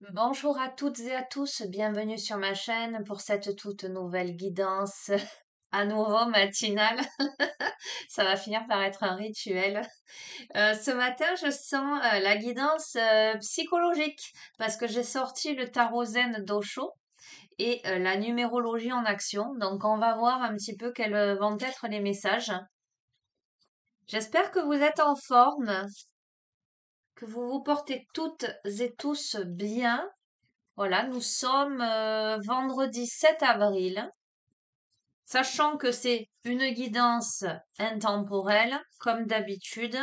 Bonjour à toutes et à tous, bienvenue sur ma chaîne pour cette toute nouvelle guidance à nouveau matinale. Ça va finir par être un rituel. Ce matin, je sens la guidance psychologique parce que j'ai sorti le tarot Zen d'Osho et la numérologie en action. Donc, on va voir un petit peu quels vont être les messages. J'espère que vous êtes en forme, que vous vous portez toutes et tous bien. Voilà, nous sommes vendredi 7 avril, sachant que c'est une guidance intemporelle, comme d'habitude,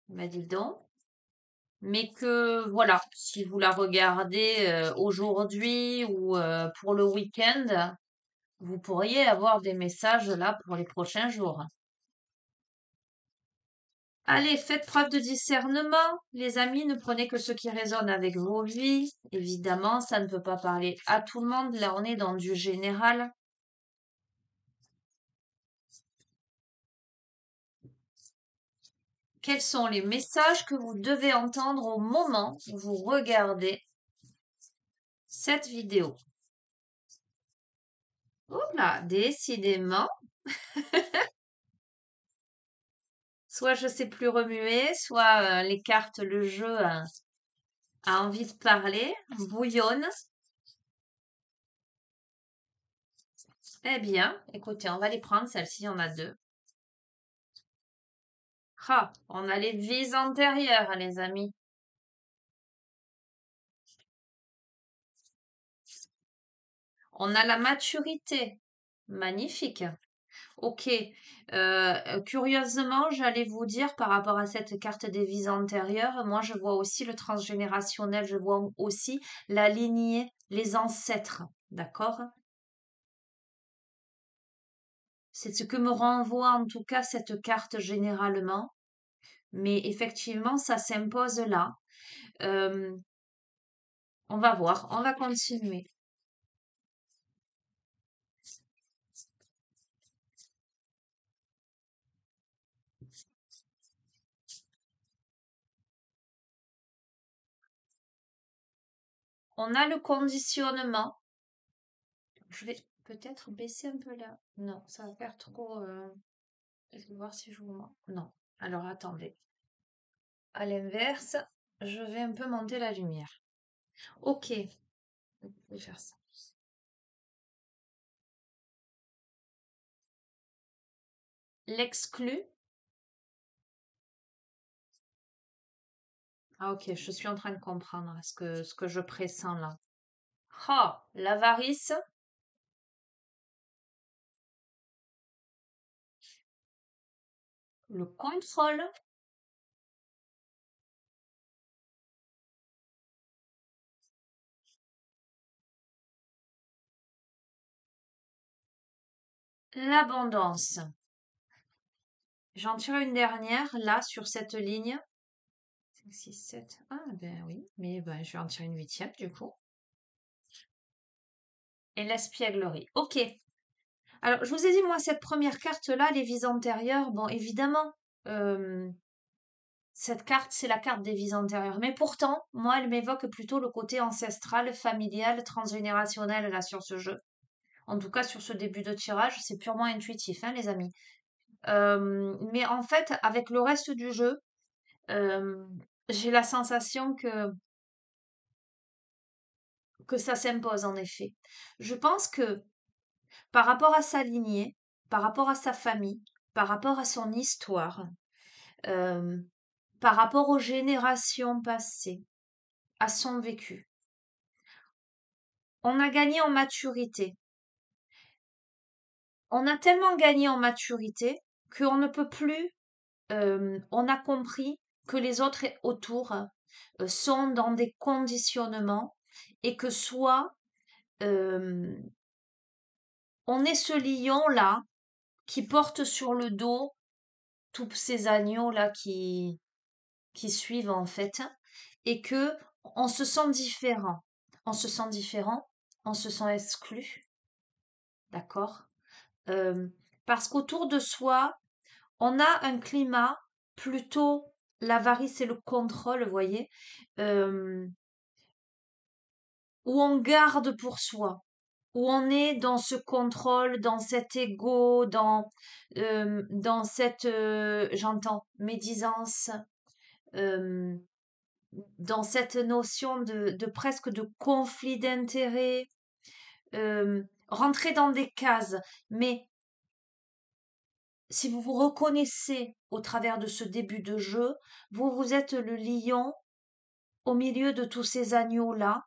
ben dis donc, mais que voilà, si vous la regardez aujourd'hui ou pour le week-end, vous pourriez avoir des messages là pour les prochains jours. Allez, faites preuve de discernement, les amis, ne prenez que ce qui résonne avec vos vies. Évidemment, ça ne peut pas parler à tout le monde, là on est dans du général. Quels sont les messages que vous devez entendre au moment où vous regardez cette vidéo? Oula, décidément, soit je sais plus remuer, soit les cartes, le jeu a envie de parler, bouillonne. Eh bien, écoutez, on va les prendre, celle-ci, il y en a deux. Ah, on a les vies antérieures, les amis. On a la maturité. Magnifique. Ok. Curieusement, j'allais vous dire par rapport à cette carte des vies antérieures, moi je vois aussi le transgénérationnel, je vois aussi la lignée, les ancêtres. D'accord? C'est ce que me renvoie en tout cas cette carte généralement. Mais effectivement, ça s'impose là. Euh, on va voir, on va continuer. On a le conditionnement. Je vais peut-être baisser un peu là. Non, ça va faire trop. Je vais voir si je vous montre. Non. Alors attendez. À l'inverse, je vais un peu monter la lumière. Ok, je vais faire ça. L'exclu. Ah ok, je suis en train de comprendre ce que je pressens là. Ah, l'avarice, le contrôle, l'abondance. J'en tire une dernière là sur cette ligne. 5, 6, 7. Ah ben oui, mais ben, je vais en tirer une huitième du coup. Et l'espièglerie. Ok. Alors, je vous ai dit, moi, cette première carte-là, les vies antérieures, bon, évidemment, euh, cette carte, c'est la carte des vies antérieures. Mais pourtant, moi, elle m'évoque plutôt le côté ancestral, familial, transgénérationnel, là, sur ce jeu. En tout cas, sur ce début de tirage, c'est purement intuitif, hein, les amis. Mais en fait, avec le reste du jeu, euh, j'ai la sensation que ça s'impose, en effet. Je pense que par rapport à sa lignée, par rapport à sa famille, par rapport à son histoire, euh, par rapport aux générations passées, à son vécu, on a gagné en maturité. On a tellement gagné en maturité qu'on ne peut plus, on a compris que les autres autour sont dans des conditionnements et que soit euh, on est ce lion-là qui porte sur le dos tous ces agneaux-là qui suivent en fait et que on se sent différent. On se sent différent, on se sent exclu, d'accord? Euh, Parce qu'autour de soi, on a un climat plutôt l'avarice et le contrôle, vous voyez. Euh, où on garde pour soi, où on est dans ce contrôle, dans cet ego, dans cette, j'entends, médisance, euh, dans cette notion de presque de conflit d'intérêts, rentrer dans des cases. Mais si vous vous reconnaissez au travers de ce début de jeu, vous êtes le lion au milieu de tous ces agneaux-là,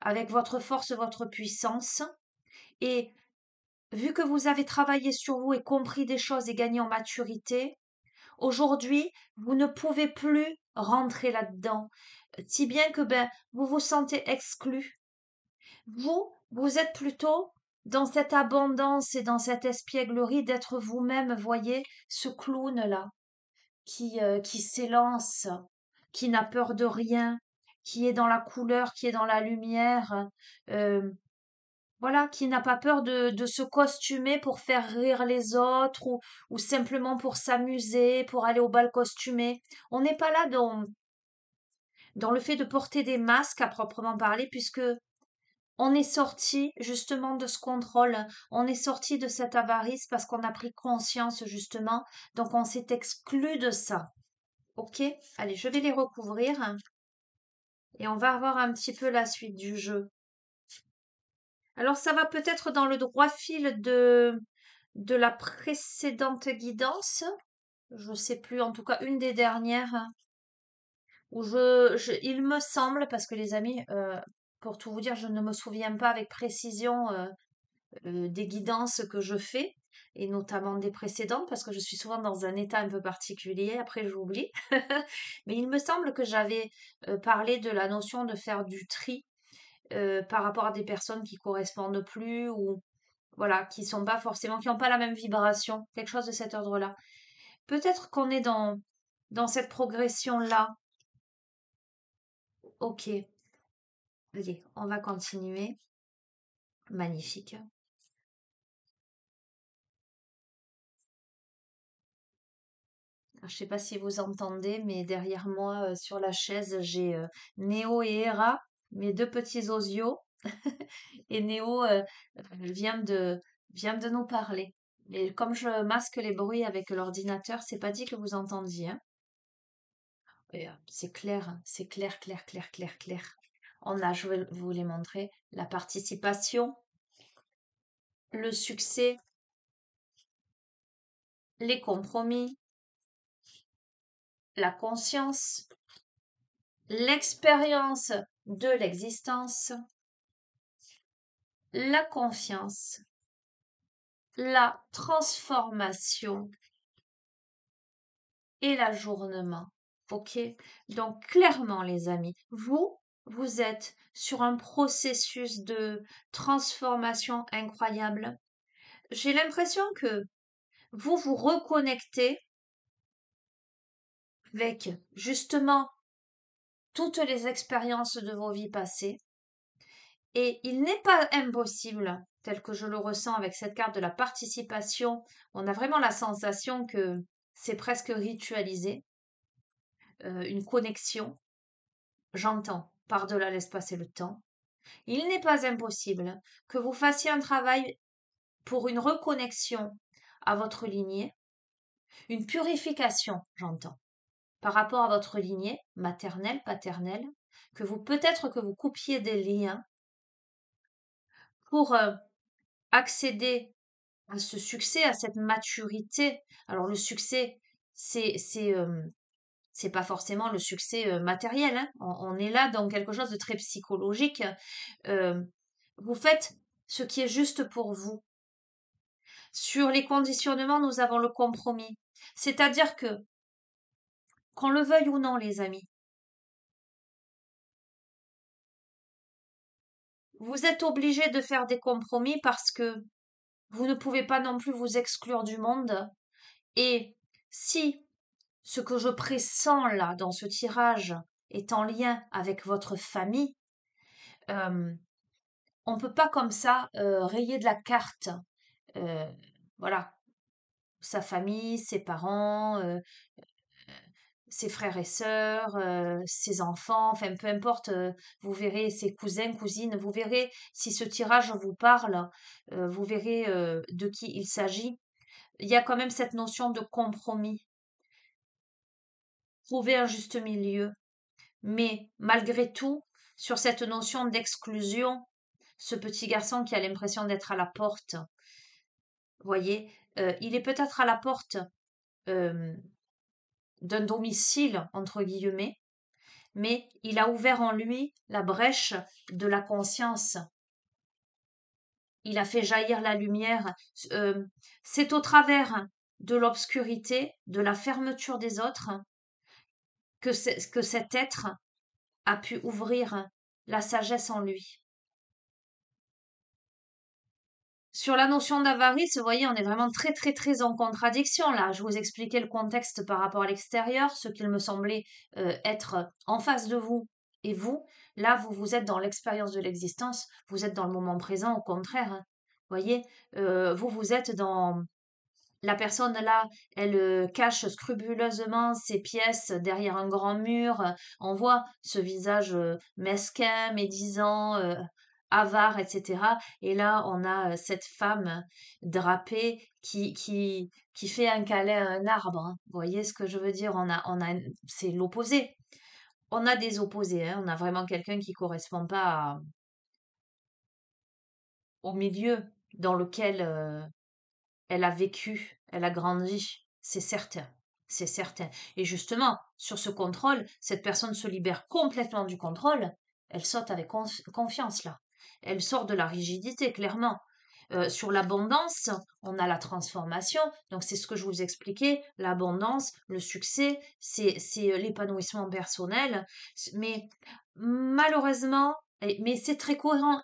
avec votre force, votre puissance. Et vu que vous avez travaillé sur vous et compris des choses et gagné en maturité, aujourd'hui, vous ne pouvez plus rentrer là-dedans, si bien que vous vous sentez exclu. Vous êtes plutôt dans cette abondance et dans cette espièglerie d'être vous-même, voyez, ce clown-là, qui s'élance, qui n'a peur de rien, qui est dans la couleur, qui est dans la lumière, euh, voilà, qui n'a pas peur de se costumer pour faire rire les autres ou simplement pour s'amuser, pour aller au bal costumé. On n'est pas là dans le fait de porter des masques à proprement parler, puisque on est sorti justement de ce contrôle, on est sorti de cette avarice parce qu'on a pris conscience justement, donc on s'est exclu de ça. Ok? Allez, je vais les recouvrir et on va voir un petit peu la suite du jeu. Alors ça va peut-être dans le droit fil de la précédente guidance, je sais plus, en tout cas une des dernières, où il me semble, parce que les amis, pour tout vous dire, je ne me souviens pas avec précision des guidances que je fais, et notamment des précédentes, parce que je suis souvent dans un état un peu particulier, après j'oublie. Mais il me semble que j'avais parlé de la notion de faire du tri par rapport à des personnes qui correspondent plus ou voilà, qui sont pas forcément, qui n'ont pas la même vibration, quelque chose de cet ordre-là. Peut-être qu'on est dans cette progression-là. Ok, allez, on va continuer. Magnifique. Alors, je sais pas si vous entendez, mais derrière moi, sur la chaise, j'ai Néo et Hera, mes deux petits osios. Et Néo vient de nous parler. Et comme je masque les bruits avec l'ordinateur, c'est pas dit que vous entendiez, hein. Et, c'est clair, hein, c'est clair, clair, clair, clair, clair. Je vais vous les montrer, la participation, le succès, les compromis, la conscience, l'expérience de l'existence, la confiance, la transformation et l'ajournement. Ok? Donc, clairement, les amis, vous êtes sur un processus de transformation incroyable. J'ai l'impression que vous vous reconnectez avec justement toutes les expériences de vos vies passées. Et il n'est pas impossible, tel que je le ressens avec cette carte de la participation, on a vraiment la sensation que c'est presque ritualisé, une connexion, j'entends, par-delà l'espace et le temps. Il n'est pas impossible que vous fassiez un travail pour une reconnexion à votre lignée, une purification, j'entends, par rapport à votre lignée maternelle, paternelle, que vous peut-être que vous coupiez des liens pour accéder à ce succès, à cette maturité. Alors le succès, c'est pas forcément le succès matériel, hein. On est là dans quelque chose de très psychologique. Euh, vous faites ce qui est juste pour vous. Sur les conditionnements, nous avons le compromis. C'est-à-dire que, qu'on le veuille ou non, les amis, vous êtes obligés de faire des compromis parce que vous ne pouvez pas non plus vous exclure du monde. Et si ce que je pressens là dans ce tirage est en lien avec votre famille, euh, on ne peut pas comme ça rayer de la carte. euh, voilà, sa famille, ses parents, ses frères et sœurs, ses enfants, enfin peu importe, vous verrez ses cousins, cousines, vous verrez si ce tirage vous parle, vous verrez de qui il s'agit. Il y a quand même cette notion de compromis, trouver un juste milieu. Mais malgré tout, sur cette notion d'exclusion, ce petit garçon qui a l'impression d'être à la porte, voyez, il est peut-être à la porte euh, d'un domicile, entre guillemets, mais il a ouvert en lui la brèche de la conscience. Il a fait jaillir la lumière. Euh, c'est au travers de l'obscurité, de la fermeture des autres, que cet être a pu ouvrir la sagesse en lui. Sur la notion d'avarice, vous voyez, on est vraiment très très très en contradiction là. Je vous expliquais le contexte par rapport à l'extérieur, ce qu'il me semblait être en face de vous et vous. Là, vous êtes dans l'expérience de l'existence, vous êtes dans le moment présent, au contraire, hein. Vous voyez, vous êtes dans la personne là, elle cache scrupuleusement ses pièces derrière un grand mur. On voit ce visage mesquin, médisant, avare, etc. Et là, on a cette femme drapée qui fait un câlin à un arbre, hein. Vous voyez ce que je veux dire? C'est l'opposé. On a des opposés, hein. On a vraiment quelqu'un qui correspond pas au milieu dans lequel elle a vécu, elle a grandi, c'est certain, c'est certain. Et justement, sur ce contrôle, cette personne se libère complètement du contrôle, elle saute avec confiance là. Elle sort de la rigidité, clairement. Sur l'abondance, on a la transformation. Donc, c'est ce que je vous expliquais. L'abondance, le succès, c'est l'épanouissement personnel. Mais malheureusement, mais c'est très cohérent.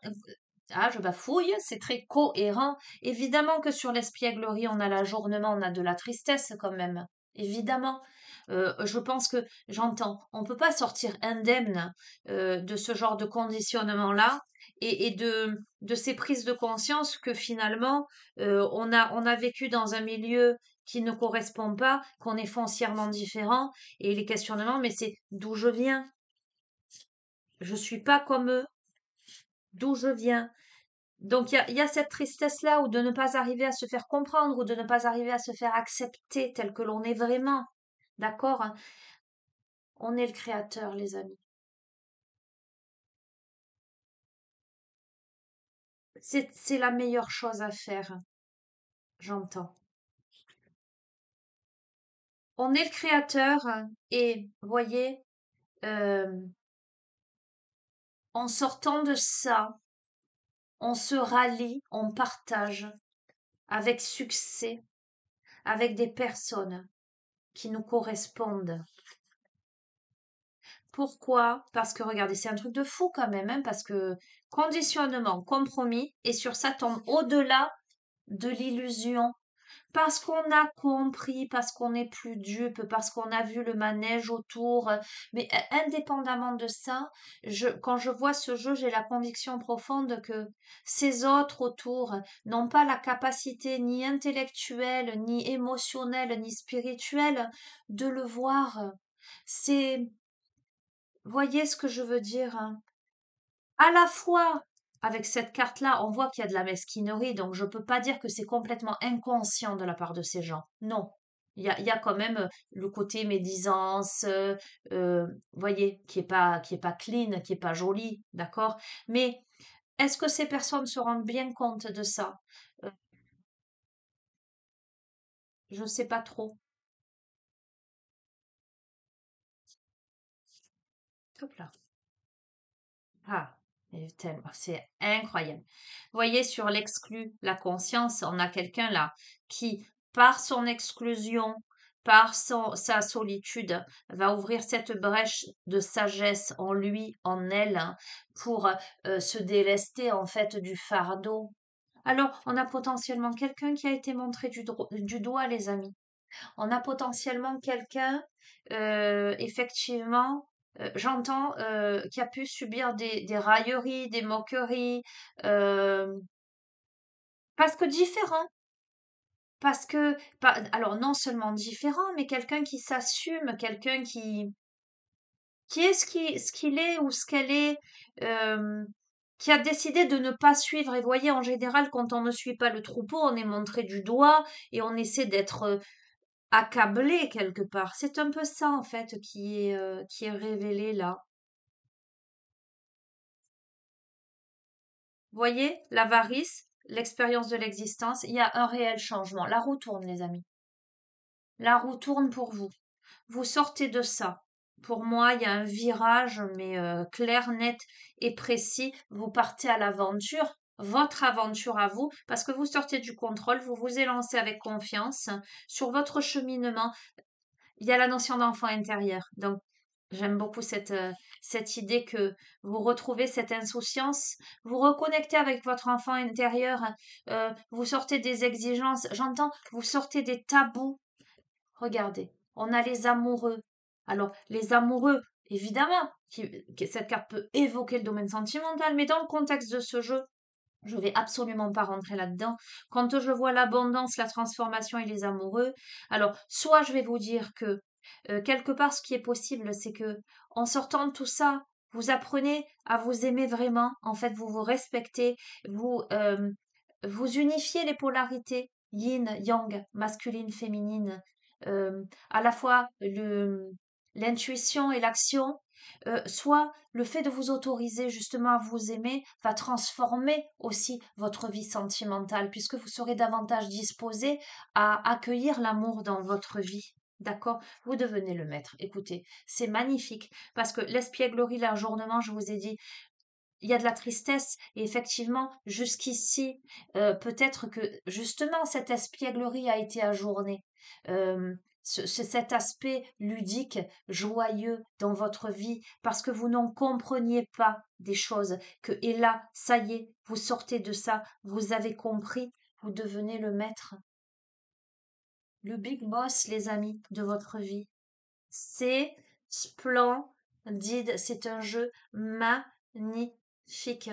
Ah, je bafouille, c'est très cohérent. Évidemment que sur l'espièglerie, on a l'ajournement, on a de la tristesse quand même. Évidemment. Je pense que j'entends. On ne peut pas sortir indemne de ce genre de conditionnement-là et de ces prises de conscience que finalement, on a vécu dans un milieu qui ne correspond pas, qu'on est foncièrement différent. Et les questionnements, mais c'est d'où je viens. Je suis pas comme eux. D'où je viens. Donc il y a cette tristesse-là, ou de ne pas arriver à se faire comprendre, ou de ne pas arriver à se faire accepter tel que l'on est vraiment. D'accord, hein? On est le créateur, les amis. C'est la meilleure chose à faire, j'entends. On est le créateur et, voyez, euh, en sortant de ça, on se rallie, on partage avec succès, avec des personnes qui nous correspondent. Pourquoi? Parce que regardez, c'est un truc de fou quand même, hein, parce que conditionnement, compromis, et sur ça tombe au-delà de l'illusion. Parce qu'on a compris, parce qu'on n'est plus dupe, parce qu'on a vu le manège autour. Mais indépendamment de ça, quand je vois ce jeu, j'ai la conviction profonde que ces autres autour n'ont pas la capacité ni intellectuelle, ni émotionnelle, ni spirituelle de le voir. C'est Voyez ce que je veux dire, hein? À la fois, avec cette carte-là, on voit qu'il y a de la mesquinerie, donc je peux pas dire que c'est complètement inconscient de la part de ces gens. Non. Il y a quand même le côté médisance, voyez, qui est pas clean, qui est pas joli, d'accord? Mais est-ce que ces personnes se rendent bien compte de ça? Euh, je sais pas trop. Hop là. Ah, c'est incroyable. Voyez, sur l'exclu, la conscience, on a quelqu'un là qui, par son exclusion, sa solitude, va ouvrir cette brèche de sagesse en lui, en elle, hein, pour se délester en fait du fardeau. Alors, on a potentiellement quelqu'un qui a été montré du doigt, les amis. On a potentiellement quelqu'un, effectivement, j'entends, qui a pu subir des railleries, des moqueries, euh, parce que différent. Parce que, alors non seulement différent, mais quelqu'un qui s'assume, quelqu'un qui est ce qu'il est ou ce qu'elle est, euh, qui a décidé de ne pas suivre. Et voyez, en général, quand on ne suit pas le troupeau, on est montré du doigt et on essaie d'être accablé quelque part. C'est un peu ça, en fait, qui est révélé là. Voyez, l'avarice, l'expérience de l'existence, il y a un réel changement. La roue tourne, les amis. La roue tourne pour vous. Vous sortez de ça. Pour moi, il y a un virage, mais clair, net et précis. Vous partez à l'aventure, votre aventure à vous, parce que vous sortez du contrôle, vous vous élancez avec confiance sur votre cheminement. Il y a la notion d'enfant intérieur. Donc, j'aime beaucoup cette idée que vous retrouvez cette insouciance, vous reconnectez avec votre enfant intérieur, vous sortez des exigences, j'entends, vous sortez des tabous. Regardez, on a les amoureux. Alors, les amoureux, évidemment, cette carte peut évoquer le domaine sentimental, mais dans le contexte de ce jeu, je vais absolument pas rentrer là-dedans. Quand je vois l'abondance, la transformation et les amoureux, alors, soit je vais vous dire que, quelque part, ce qui est possible, c'est que, en sortant de tout ça, vous apprenez à vous aimer vraiment. En fait, vous vous respectez, vous unifiez les polarités, yin, yang, masculine, féminine, à la fois l'intuition et l'action, soit le fait de vous autoriser justement à vous aimer va transformer aussi votre vie sentimentale, puisque vous serez davantage disposé à accueillir l'amour dans votre vie. D'accord? Vous devenez le maître. Écoutez, c'est magnifique parce que l'espièglerie, l'ajournement, je vous ai dit, il y a de la tristesse et effectivement, jusqu'ici, peut-être que justement cette espièglerie a été ajournée. Cet aspect ludique, joyeux dans votre vie, parce que vous n'en compreniez pas des choses, et là, ça y est, vous sortez de ça, vous avez compris, vous devenez le maître, le big boss, les amis, de votre vie. C'est splendide, c'est un jeu magnifique.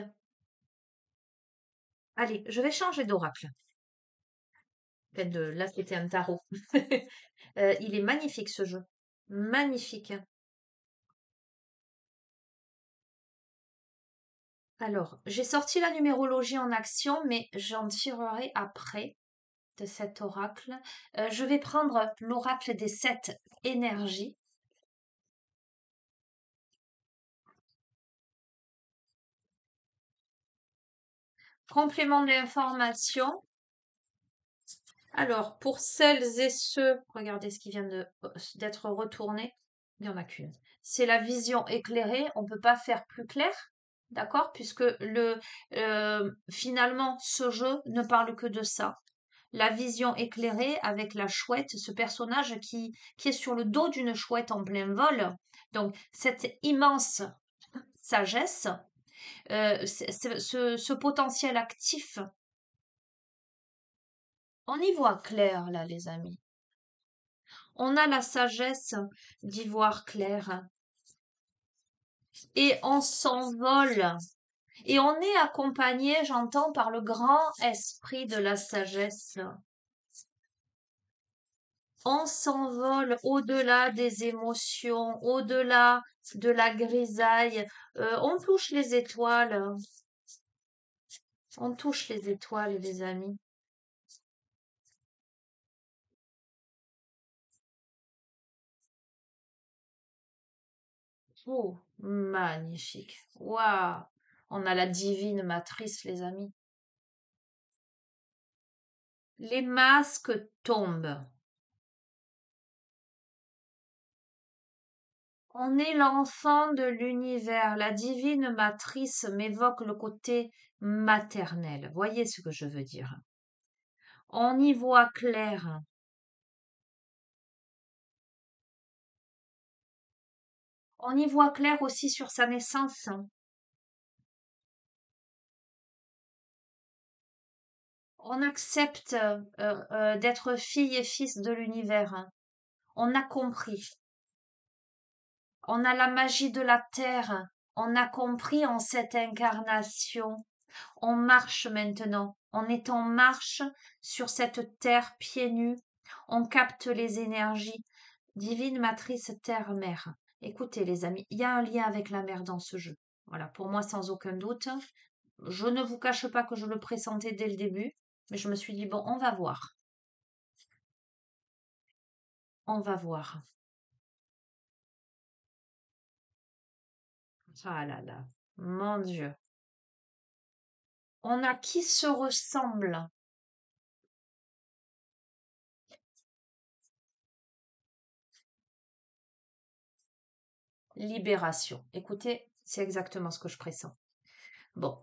Allez, je vais changer d'oracle. Là, c'était un tarot. Il est magnifique ce jeu. Magnifique. Alors, j'ai sorti la numérologie en action, mais j'en tirerai après de cet oracle. Je vais prendre l'oracle des 7 énergies. Complément de l'information. Alors, pour celles et ceux, regardez ce qui vient d'être retourné. Il n'y en a qu'une. C'est la vision éclairée. On ne peut pas faire plus clair, d'accord? Puisque finalement, ce jeu ne parle que de ça. La vision éclairée avec la chouette, ce personnage qui est sur le dos d'une chouette en plein vol. Donc, cette immense sagesse, ce potentiel actif, on y voit clair là, les amis. On a la sagesse d'y voir clair et on s'envole. Et on est accompagné, j'entends, par le grand esprit de la sagesse. On s'envole au-delà des émotions, au-delà de la grisaille. On touche les étoiles. On touche les étoiles, les amis. Oh, magnifique. Waouh. On a la divine matrice, les amis. Les masques tombent. On est l'enfant de l'univers. La divine matrice m'évoque le côté maternel. Voyez ce que je veux dire. On y voit clair. On y voit clair aussi sur sa naissance. On accepte d'être fille et fils de l'univers. On a compris. On a la magie de la terre. On a compris en cette incarnation. On marche maintenant. On est en marche sur cette terre pieds nus. On capte les énergies. Divine matrice terre-mère. Écoutez, les amis, il y a un lien avec la mer dans ce jeu. Voilà, pour moi, sans aucun doute. Je ne vous cache pas que je le pressentais dès le début, mais je me suis dit, bon, on va voir. On va voir. Ah là là, mon Dieu. On a qui se ressemble. Libération. Écoutez, c'est exactement ce que je pressens. Bon,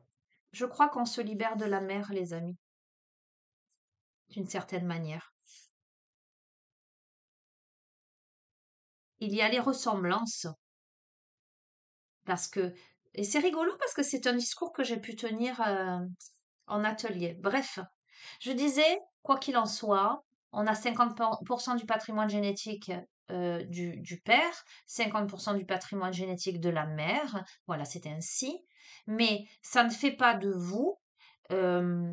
je crois qu'on se libère de la mer, les amis, d'une certaine manière. Il y a les ressemblances, parce que... Et c'est rigolo parce que c'est un discours que j'ai pu tenir en atelier. Bref, je disais, quoi qu'il en soit, on a 50% du patrimoine génétique du père, 50% du patrimoine génétique de la mère. Voilà, c'est ainsi. Mais ça ne fait pas de vous, euh,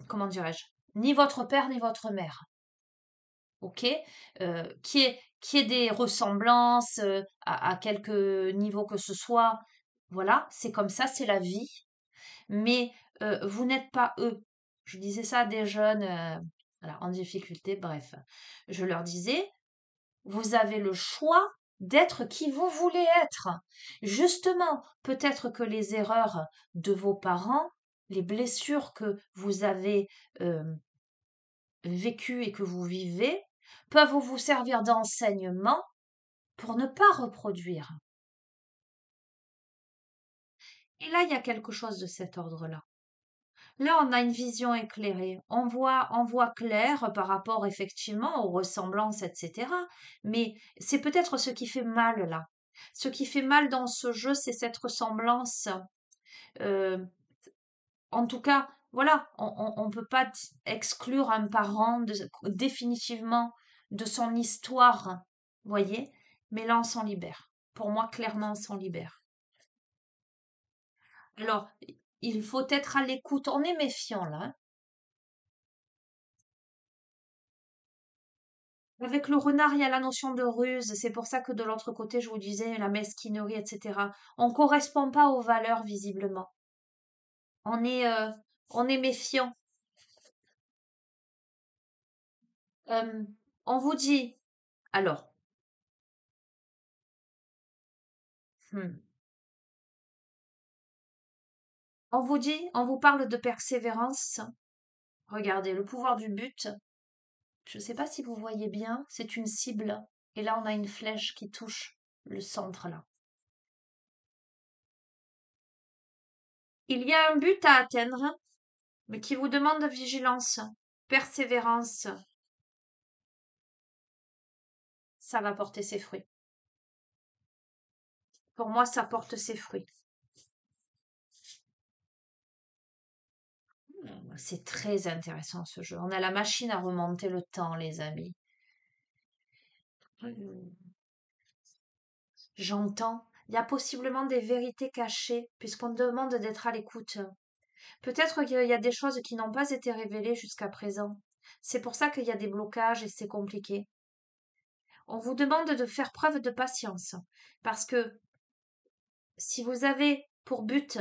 comment dirais-je, ni votre père ni votre mère. OK? Qui est des ressemblances à quelque niveau que ce soit. Voilà, c'est comme ça, c'est la vie. Mais vous n'êtes pas eux. Je disais ça à des jeunes voilà, en difficulté, bref. Je leur disais, vous avez le choix d'être qui vous voulez être. Justement, peut-être que les erreurs de vos parents, les blessures que vous avez euh, vécues et que vous vivez, peuvent vous servir d'enseignement pour ne pas reproduire. Et là, il y a quelque chose de cet ordre-là. Là, on a une vision éclairée. On voit clair par rapport effectivement aux ressemblances, etc. Mais c'est peut-être ce qui fait mal là. Ce qui fait mal dans ce jeu, c'est cette ressemblance. Euh, En tout cas, voilà, on ne peut pas exclure un parent définitivement de son histoire, voyez. Mais là, on s'en libère. Pour moi, clairement, on s'en libère. Alors, il faut être à l'écoute. On est méfiant là, hein. Avec le renard, il y a la notion de ruse. C'est pour ça que de l'autre côté, je vous disais la mesquinerie, etc. On ne correspond pas aux valeurs, visiblement. On est, euh, on est méfiant. Euh, on vous dit, alors, hmm, on vous parle de persévérance. Regardez, le pouvoir du but. Je ne sais pas si vous voyez bien, c'est une cible. Et là, on a une flèche qui touche le centre, là. Il y a un but à atteindre, mais qui vous demande vigilance, persévérance. Ça va porter ses fruits. Pour moi, ça porte ses fruits. C'est très intéressant ce jeu. On a la machine à remonter le temps, les amis. J'entends. Il y a possiblement des vérités cachées, puisqu'on demande d'être à l'écoute. Peut-être qu'il y a des choses qui n'ont pas été révélées jusqu'à présent. C'est pour ça qu'il y a des blocages et c'est compliqué. On vous demande de faire preuve de patience, parce que si vous avez pour but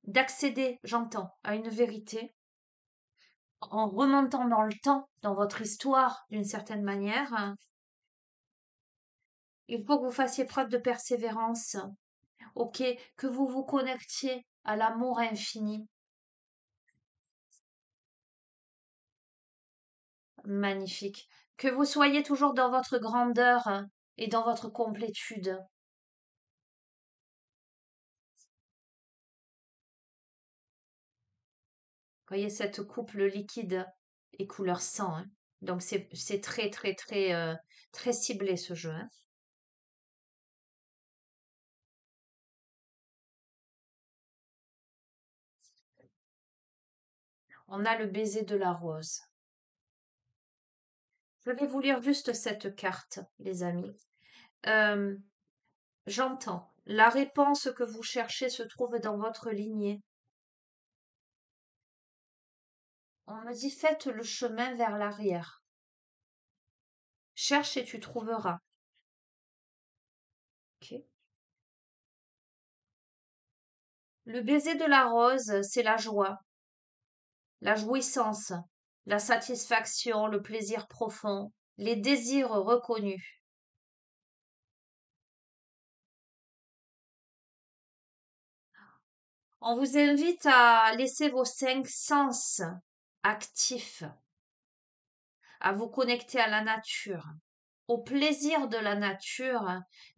d'accéder, j'entends, à une vérité, en remontant dans le temps, dans votre histoire, d'une certaine manière, hein, il faut que vous fassiez preuve de persévérance, ok, que vous vous connectiez à l'amour infini. Magnifique. Que vous soyez toujours dans votre grandeur hein, et dans votre complétude. Voyez cette coupe, le liquide est couleur sang, hein. Donc c'est très très très très ciblé ce jeu, hein. On a le baiser de la rose. Je vais vous lire juste cette carte, les amis. Euh, J'entends. La réponse que vous cherchez se trouve dans votre lignée. On me dit faites le chemin vers l'arrière. Cherche et tu trouveras. Ok. Le baiser de la rose, c'est la joie, la jouissance, la satisfaction, le plaisir profond, les désirs reconnus. On vous invite à laisser vos cinq sens actifs, à vous connecter à la nature, au plaisir de la nature,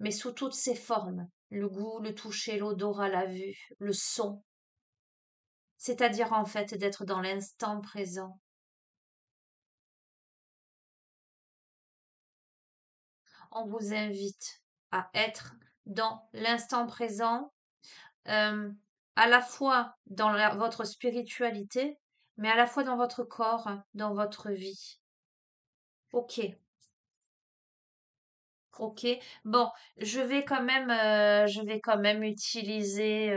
mais sous toutes ses formes, le goût, le toucher, l'odorat, la vue, le son, c'est-à-dire en fait d'être dans l'instant présent. On vous invite à être dans l'instant présent, euh, à la fois dans votre spiritualité, mais à la fois dans votre corps, dans votre vie. Ok, ok. Bon, je vais quand même utiliser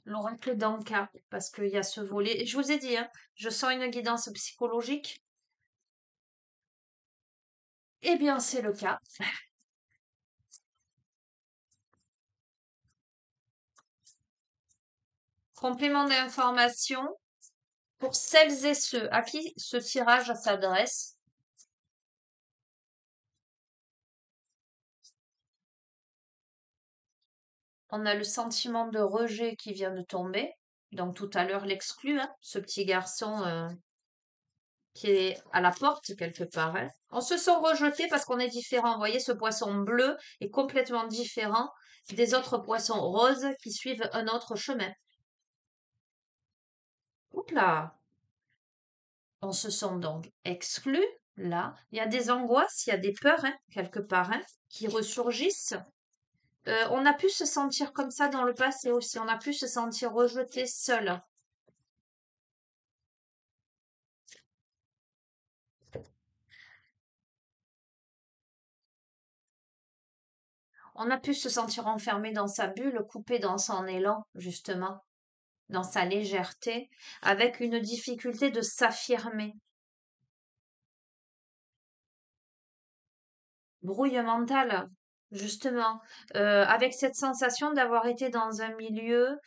l'oracle d'Anka parce qu'il y a ce volet. Je vous ai dit, hein, je sens une guidance psychologique. Eh bien, c'est le cas. Complément d'information pour celles et ceux à qui ce tirage s'adresse. On a le sentiment de rejet qui vient de tomber. Donc tout à l'heure, l'exclu, hein, ce petit garçon qui est à la porte quelque part, hein. On se sent rejeté parce qu'on est différent. Vous voyez, ce poisson bleu est complètement différent des autres poissons roses qui suivent un autre chemin. Oups là! On se sent donc exclu, là. Il y a des angoisses, il y a des peurs, hein, quelque part, hein, qui ressurgissent. On a pu se sentir comme ça dans le passé aussi. On a pu se sentir rejeté seul. On a pu se sentir enfermé dans sa bulle, coupé dans son élan, justement, dans sa légèreté, avec une difficulté de s'affirmer. Brouille mentale, justement, avec cette sensation d'avoir été dans un milieu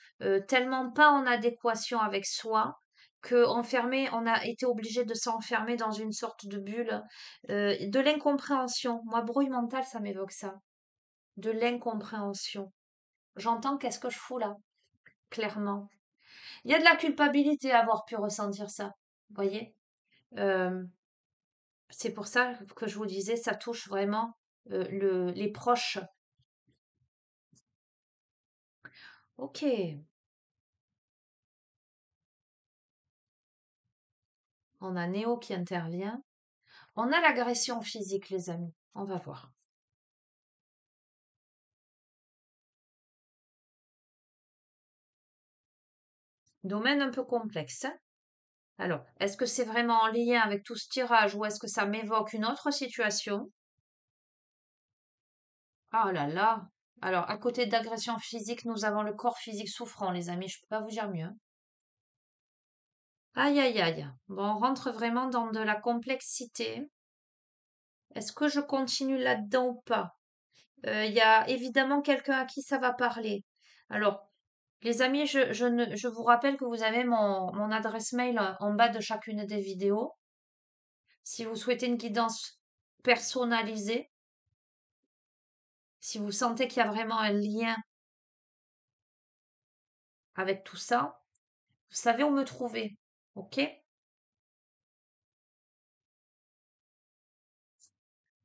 tellement pas en adéquation avec soi, que enfermé, on a été obligé de s'enfermer dans une sorte de bulle, de l'incompréhension. Moi, brouille mentale, ça m'évoque ça, de l'incompréhension. J'entends qu'est-ce que je fous là, clairement. Il y a de la culpabilité à avoir pu ressentir ça, vous voyez. Euh, c'est pour ça que je vous disais, ça touche vraiment les proches. Ok, on a Néo qui intervient. On a l'agression physique, les amis. On va voir. Domaine un peu complexe, hein. Alors, est-ce que c'est vraiment en lien avec tout ce tirage ou est-ce que ça m'évoque une autre situation? Ah là là. Alors, à côté d'agression physique, nous avons le corps physique souffrant, les amis. Je peux pas vous dire mieux, hein. Aïe aïe aïe. Bon, on rentre vraiment dans de la complexité. Est-ce que je continue là-dedans ou pas? Il y a évidemment quelqu'un à qui ça va parler. Alors, les amis, je vous rappelle que vous avez mon adresse mail en bas de chacune des vidéos. Si vous souhaitez une guidance personnalisée, si vous sentez qu'il y a vraiment un lien avec tout ça, vous savez où me trouver. OK?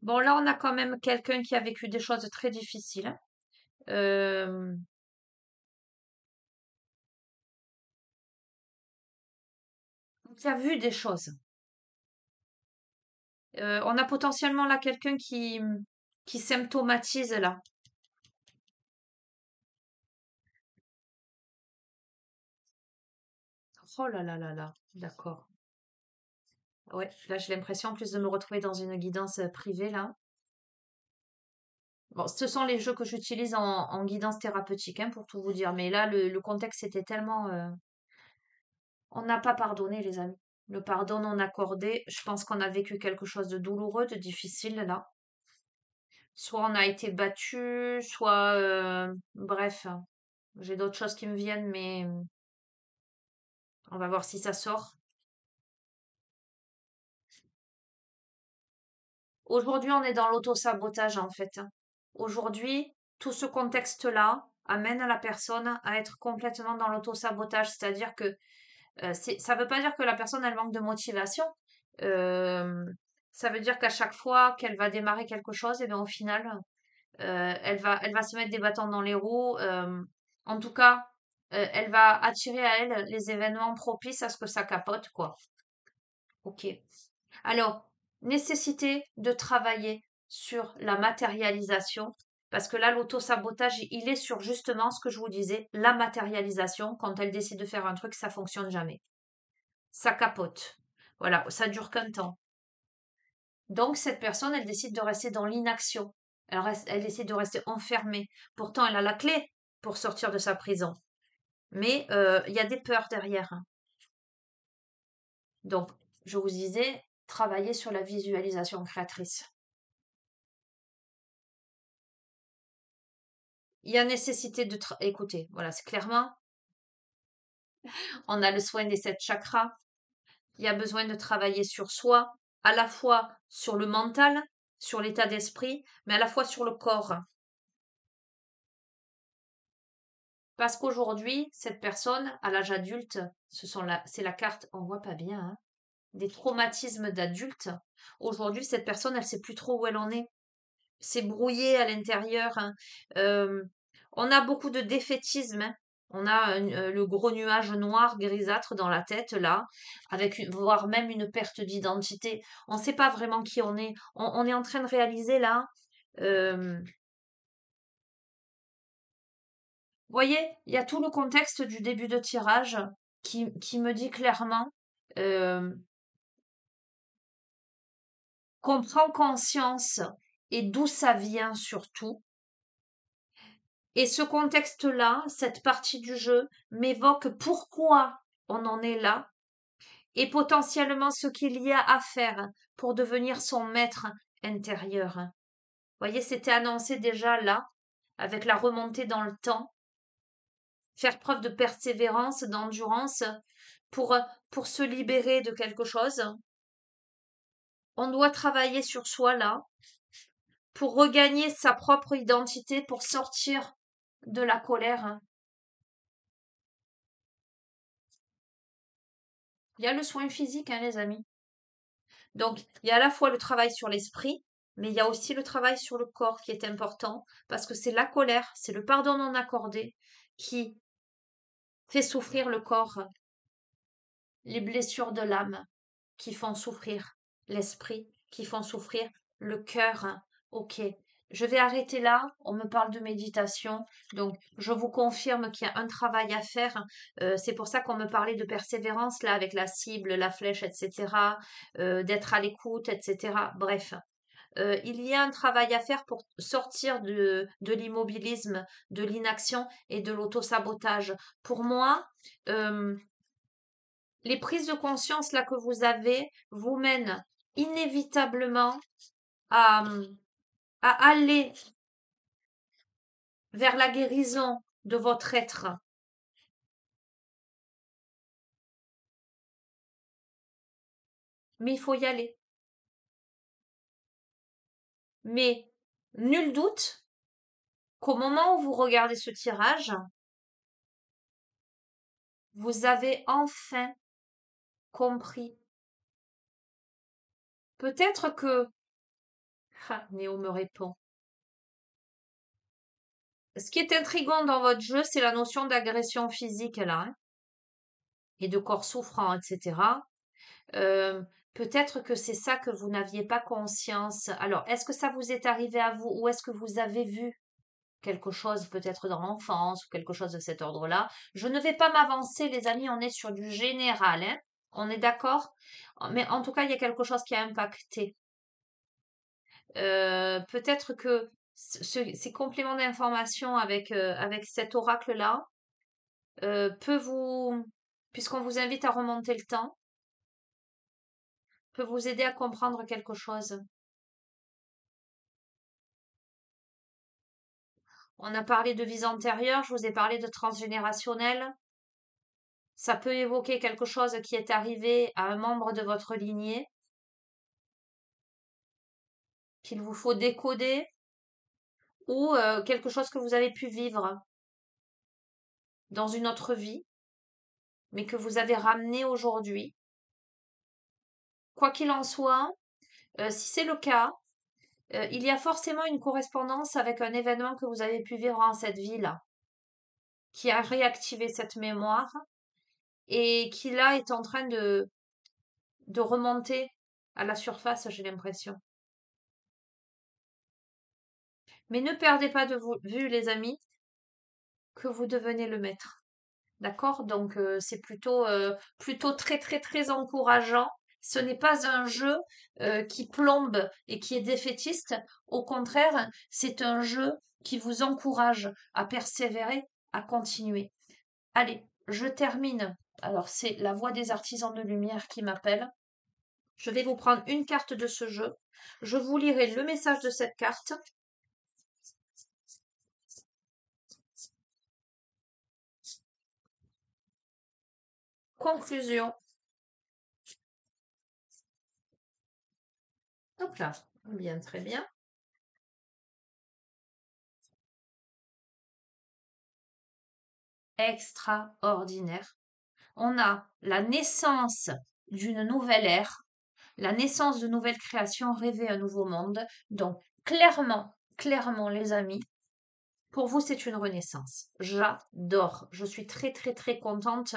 Bon, là, on a quand même quelqu'un qui a vécu des choses très difficiles, hein. Euh, qui a vu des choses. On a potentiellement là quelqu'un qui symptomatise là. Oh là là là là, d'accord. Ouais, là j'ai l'impression en plus de me retrouver dans une guidance privée là. Bon, ce sont les jeux que j'utilise en guidance thérapeutique, hein, pour tout vous dire. Mais là, le contexte était tellement On n'a pas pardonné, les amis. Le pardon non accordé, je pense qu'on a vécu quelque chose de douloureux, de difficile là. Soit on a été battu, soit... bref, j'ai d'autres choses qui me viennent, mais on va voir si ça sort. Aujourd'hui, on est dans l'auto-sabotage en fait, hein. Aujourd'hui, tout ce contexte-là amène la personne à être complètement dans l'auto-sabotage, c'est-à-dire que ça veut pas dire que la personne elle manque de motivation. Euh, Ça veut dire qu'à chaque fois qu'elle va démarrer quelque chose, et bien au final, elle va se mettre des bâtons dans les roues. En tout cas, elle va attirer à elle les événements propices à ce que ça capote, quoi. Ok. Alors, nécessité de travailler sur la matérialisation, parce que là, l'auto-sabotage, il est sur justement ce que je vous disais, la matérialisation. Quand elle décide de faire un truc, ça fonctionne jamais. Ça capote. Voilà, ça dure qu'un temps. Donc, cette personne, elle décide de rester dans l'inaction. Elle décide de rester enfermée. Pourtant, elle a la clé pour sortir de sa prison. Mais il y a des peurs derrière, hein. Donc, je vous disais, travailler sur la visualisation créatrice. Il y a nécessité de... Écoutez, voilà, c'est clairement, on a le soin des 7 chakras. Il y a besoin de travailler sur soi, à la fois sur le mental, sur l'état d'esprit, mais à la fois sur le corps. Parce qu'aujourd'hui, cette personne, à l'âge adulte, c'est la carte, on voit pas bien, hein, des traumatismes d'adulte. Aujourd'hui, cette personne, elle sait plus trop où elle en est. C'est brouillé à l'intérieur, hein. Euh, on a beaucoup de défaitisme, hein. On a le gros nuage noir grisâtre dans la tête, là, avec voire même une perte d'identité. On ne sait pas vraiment qui on est. On est en train de réaliser, là. Vous voyez, il y a tout le contexte du début de tirage qui me dit clairement euh, qu'on prend conscience et d'où ça vient surtout. Et ce contexte-là, cette partie du jeu, m'évoque pourquoi on en est là et potentiellement ce qu'il y a à faire pour devenir son maître intérieur. Vous voyez, c'était annoncé déjà là, avec la remontée dans le temps, faire preuve de persévérance, d'endurance pour, pour se libérer de quelque chose. On doit travailler sur soi là, pour regagner sa propre identité, pour sortir de la colère. Il y a le soin physique, hein, les amis. Donc, il y a à la fois le travail sur l'esprit, mais il y a aussi le travail sur le corps qui est important, parce que c'est la colère, c'est le pardon non accordé qui fait souffrir le corps, les blessures de l'âme qui font souffrir l'esprit, qui font souffrir le cœur. Ok, je vais arrêter là. On me parle de méditation, donc je vous confirme qu'il y a un travail à faire. C'est pour ça qu'on me parlait de persévérance là avec la cible, la flèche, etc. D'être à l'écoute, etc. Bref. Il y a un travail à faire pour sortir de l'immobilisme, de l'inaction et de l'autosabotage. Pour moi, euh, les prises de conscience là que vous avez vous mènent inévitablement à, à aller vers la guérison de votre être. Mais il faut y aller. Mais nul doute qu'au moment où vous regardez ce tirage, vous avez enfin compris. Peut-être que... Ah, Néo me répond. Ce qui est intriguant dans votre jeu, c'est la notion d'agression physique là, hein, et de corps souffrant, etc. Euh, Peut-être que c'est ça que vous n'aviez pas conscience. Alors, est-ce que ça vous est arrivé à vous ou est-ce que vous avez vu quelque chose peut-être dans l'enfance ou quelque chose de cet ordre-là? Je ne vais pas m'avancer, les amis, on est sur du général, hein. On est d'accord? Mais en tout cas, il y a quelque chose qui a impacté. Peut-être que ces compléments d'information avec cet oracle-là peut puisqu'on vous invite à remonter le temps, peut vous aider à comprendre quelque chose. On a parlé de vies antérieures, je vous ai parlé de transgénérationnel. Ça peut évoquer quelque chose qui est arrivé à un membre de votre lignée, qu'il vous faut décoder, ou quelque chose que vous avez pu vivre dans une autre vie, mais que vous avez ramené aujourd'hui. Quoi qu'il en soit, si c'est le cas, il y a forcément une correspondance avec un événement que vous avez pu vivre en cette vie-là, qui a réactivé cette mémoire et qui là est en train de remonter à la surface, j'ai l'impression. Mais ne perdez pas de vue, les amis, que vous devenez le maître. D'accord? Donc, c'est plutôt très, très, très encourageant. Ce n'est pas un jeu qui plombe et qui est défaitiste. Au contraire, c'est un jeu qui vous encourage à persévérer, à continuer. Allez, je termine. Alors, c'est la voix des artisans de lumière qui m'appelle. Je vais vous prendre une carte de ce jeu. Je vous lirai le message de cette carte. Conclusion. Hop là. Bien, très bien. Extraordinaire. On a la naissance d'une nouvelle ère, la naissance de nouvelles créations, rêver un nouveau monde. Donc, clairement, les amis, pour vous, c'est une renaissance. J'adore. Je suis très, très, très contente.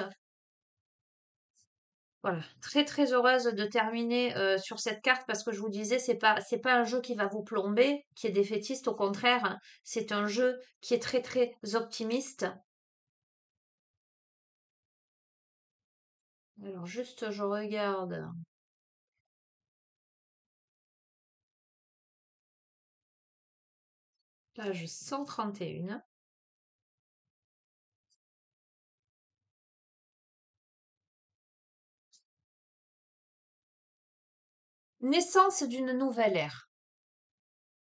Voilà, très, très heureuse de terminer sur cette carte parce que je vous disais, c'est pas un jeu qui va vous plomber, qui est défaitiste. Au contraire, hein. C'est un jeu qui est très, très optimiste. Alors, juste, je regarde. Page 131. Naissance d'une nouvelle ère.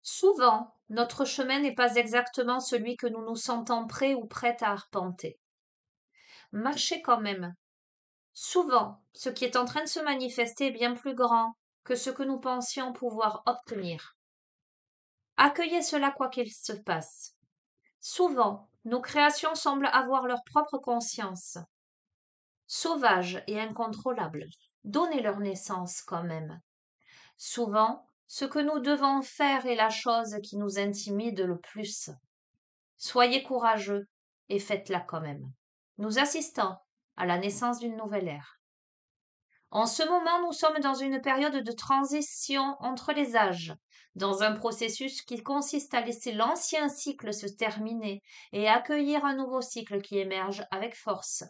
Souvent, notre chemin n'est pas exactement celui que nous nous sentons prêts ou prêtes à arpenter. Marchez quand même. Souvent, ce qui est en train de se manifester est bien plus grand que ce que nous pensions pouvoir obtenir. Accueillez cela quoi qu'il se passe. Souvent, nos créations semblent avoir leur propre conscience, sauvages et incontrôlables. Donnez leur naissance quand même. Souvent, ce que nous devons faire est la chose qui nous intimide le plus. Soyez courageux et faites-la quand même. Nous assistons à la naissance d'une nouvelle ère. En ce moment, nous sommes dans une période de transition entre les âges, dans un processus qui consiste à laisser l'ancien cycle se terminer et accueillir un nouveau cycle qui émerge avec force.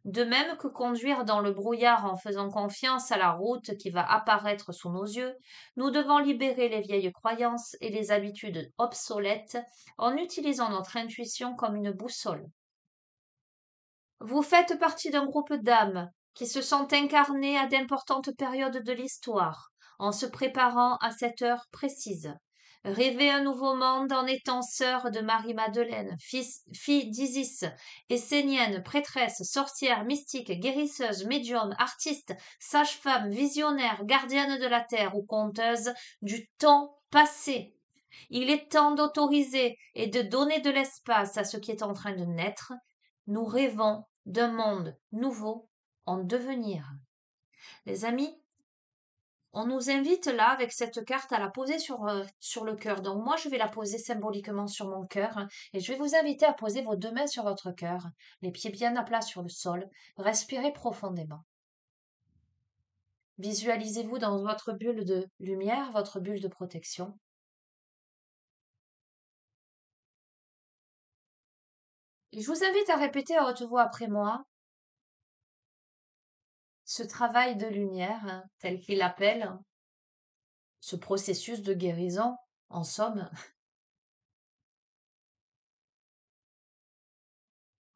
De même que conduire dans le brouillard en faisant confiance à la route qui va apparaître sous nos yeux, nous devons libérer les vieilles croyances et les habitudes obsolètes en utilisant notre intuition comme une boussole. Vous faites partie d'un groupe d'âmes qui se sont incarnées à d'importantes périodes de l'histoire, en se préparant à cette heure précise. Rêvez un nouveau monde en étant sœur de Marie-Madeleine, fille d'Isis, essénienne, prêtresse, sorcière, mystique, guérisseuse, médium, artiste, sage-femme, visionnaire, gardienne de la terre ou conteuse du temps passé. Il est temps d'autoriser et de donner de l'espace à ce qui est en train de naître. Nous rêvons d'un monde nouveau en devenir. Les amis, on nous invite là, avec cette carte, à la poser sur le cœur. Donc moi, je vais la poser symboliquement sur mon cœur et je vais vous inviter à poser vos deux mains sur votre cœur, les pieds bien à plat sur le sol. Respirez profondément. Visualisez-vous dans votre bulle de lumière, votre bulle de protection. Et je vous invite à répéter à haute voix après moi ce travail de lumière, tel qu'il l'appelle, ce processus de guérison, en somme.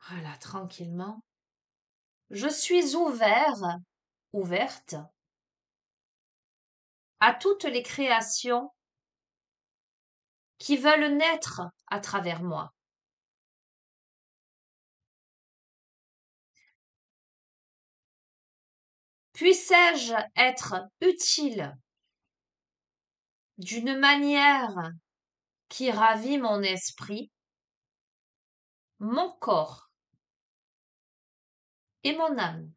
Voilà, tranquillement. Je suis ouvert, ouverte à toutes les créations qui veulent naître à travers moi. Puissais-je être utile d'une manière qui ravit mon esprit, mon corps et mon âme.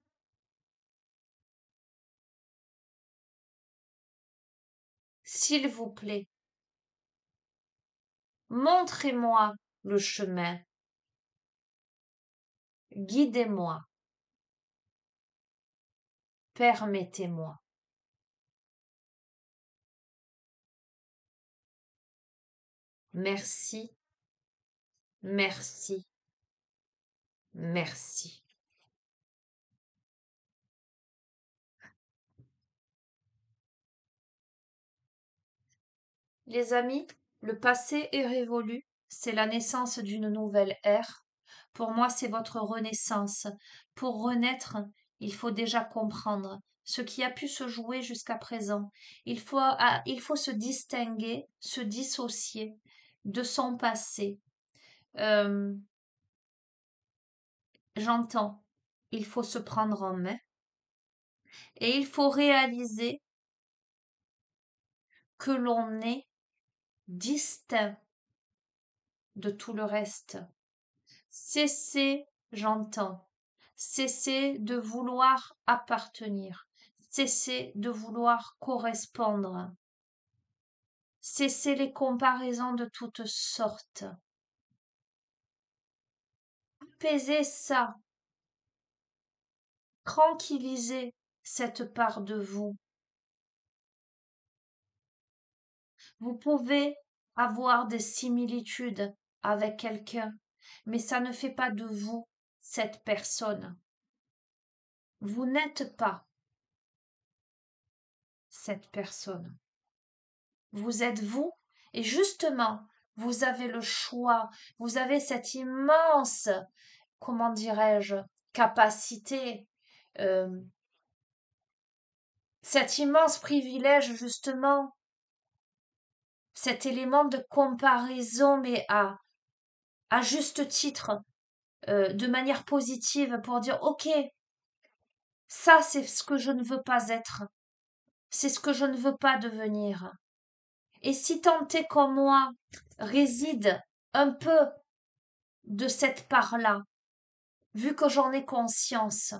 S'il vous plaît, montrez-moi le chemin, guidez-moi, permettez-moi. Merci, merci, merci. Les amis, le passé est révolu, c'est la naissance d'une nouvelle ère. Pour moi, c'est votre renaissance. Pour renaître, il faut déjà comprendre ce qui a pu se jouer jusqu'à présent. Il faut se distinguer, se dissocier de son passé. Euh, J'entends, il faut se prendre en main et il faut réaliser que l'on est distinct de tout le reste. Cessez, j'entends, cessez de vouloir appartenir, cessez de vouloir correspondre, cessez les comparaisons de toutes sortes. Apaisez ça, tranquillisez cette part de vous. Vous pouvez avoir des similitudes avec quelqu'un, mais ça ne fait pas de vous cette personne. Vous n'êtes pas cette personne. Vous êtes vous, et justement, vous avez le choix, vous avez cette immense, comment dirais-je, capacité, euh, cet immense privilège, justement, cet élément de comparaison, mais à juste titre, de manière positive, pour dire, OK, ça, c'est ce que je ne veux pas être, c'est ce que je ne veux pas devenir. Et si tant est qu'en moi réside un peu de cette part-là, vu que j'en ai conscience,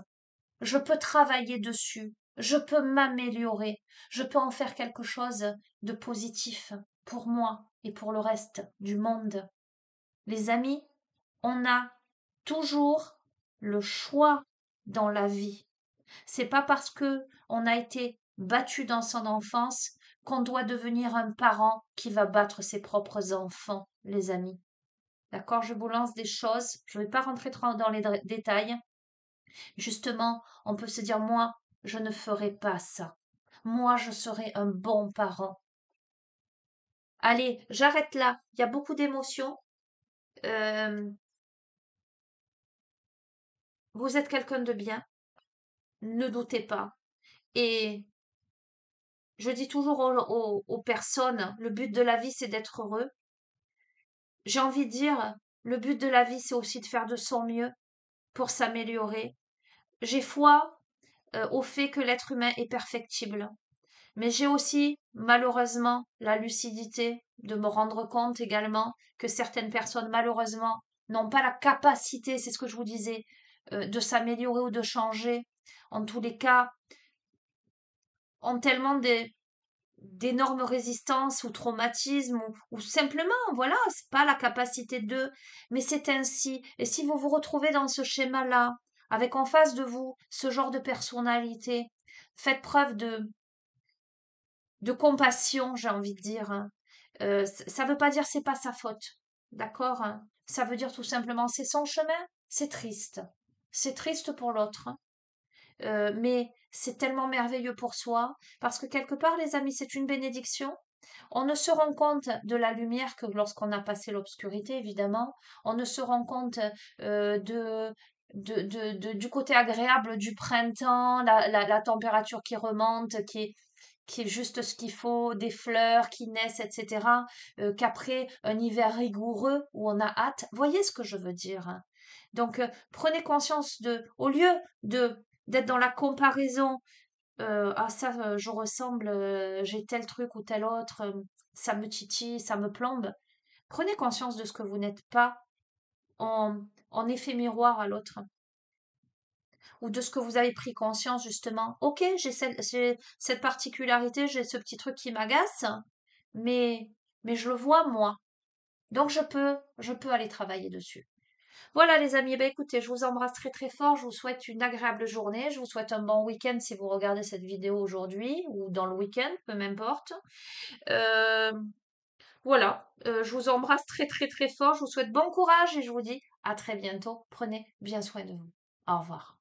je peux travailler dessus, je peux m'améliorer, je peux en faire quelque chose de positif pour moi et pour le reste du monde. Les amis, on a toujours le choix dans la vie. C'est pas parce que on a été battu dans son enfance qu'on doit devenir un parent qui va battre ses propres enfants, les amis. D'accord? Je vous lance des choses. Je ne vais pas rentrer trop dans les détails. Justement, on peut se dire, moi, je ne ferai pas ça. Moi, je serai un bon parent. Allez, j'arrête là. Il y a beaucoup d'émotions. Euh, vous êtes quelqu'un de bien. Ne doutez pas. Et je dis toujours aux personnes, le but de la vie, c'est d'être heureux. J'ai envie de dire, le but de la vie, c'est aussi de faire de son mieux pour s'améliorer. J'ai foi au fait que l'être humain est perfectible. Mais j'ai aussi, malheureusement, la lucidité de me rendre compte également que certaines personnes, malheureusement, n'ont pas la capacité, c'est ce que je vous disais, de s'améliorer ou de changer. En tous les cas, ont tellement d'énormes résistances ou traumatismes ou simplement, voilà, c'est pas la capacité d'eux, mais c'est ainsi. Et si vous vous retrouvez dans ce schéma-là, avec en face de vous ce genre de personnalité, faites preuve de compassion, j'ai envie de dire, hein. Ça veut pas dire c'est pas sa faute, d'accord, hein. Ça veut dire tout simplement c'est son chemin, c'est triste. C'est triste pour l'autre, hein. Mais c'est tellement merveilleux pour soi, parce que quelque part, les amis, c'est une bénédiction. On ne se rend compte de la lumière que lorsqu'on a passé l'obscurité, évidemment. On ne se rend compte de du côté agréable du printemps, la température qui remonte, qui est juste ce qu'il faut, des fleurs qui naissent, etc. Qu'après un hiver rigoureux où on a hâte. Voyez ce que je veux dire, hein. Donc, prenez conscience au lieu d'être dans la comparaison, ah ça, je ressemble, j'ai tel truc ou tel autre, ça me titille, ça me plombe. Prenez conscience de ce que vous n'êtes pas en, en effet miroir à l'autre ou de ce que vous avez pris conscience justement. Ok, j'ai cette particularité, j'ai ce petit truc qui m'agace, mais, mais je le vois moi. Donc je peux aller travailler dessus. Voilà les amis, ben écoutez, je vous embrasse très très fort, je vous souhaite une agréable journée, je vous souhaite un bon week-end si vous regardez cette vidéo aujourd'hui ou dans le week-end, peu m'importe. Euh, voilà, je vous embrasse très très très fort, je vous souhaite bon courage et je vous dis à très bientôt. Prenez bien soin de vous. Au revoir.